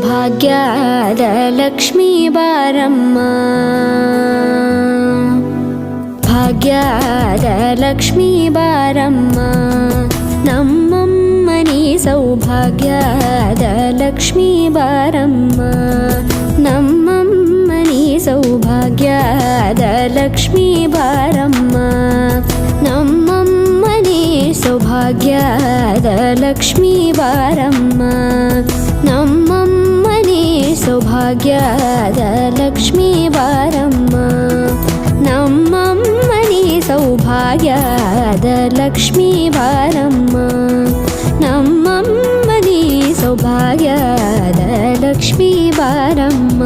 ಸೌಭಾಗ್ಯದ ಲಕ್ಷ್ಮೀ ಬಾರಮ್ಮ ಭಾಗ್ಯದ ಲಕ್ಷ್ಮೀ ಬಾರಮ್ಮ ನಮ್ಮಮ್ಮನಿ ಸೌಭಾಗ್ಯದ ಲಕ್ಷ್ಮೀ ಬಾರಮ್ಮ ನಮ್ಮಮ್ಮನಿ ಸೌಭಾಗ್ಯದ ಲಕ್ಷ್ಮೀ ಬಾರಮ್ಮ ನಮ್ಮಮ್ಮನಿ ಸೌಭಾಗ್ಯದ ಲಕ್ಷ್ಮೀ ಬಾರಮ್ಮ ನಮ್ಮಮ್ಮನಿ ಸೌಭಾಗ್ಯದ ಲಕ್ಷ್ಮೀ ಬಾರಮ್ಮ ನಮ್ಮಮ್ಮನಿ ಸೌಭಾಗ್ಯದ ಲಕ್ಷ್ಮೀ ಬಾರಮ್ಮ ನಮ್ಮಮ್ಮನಿ ಸೌಭಾಗ್ಯದ ಲಕ್ಷ್ಮೀ ಬಾರಮ್ಮ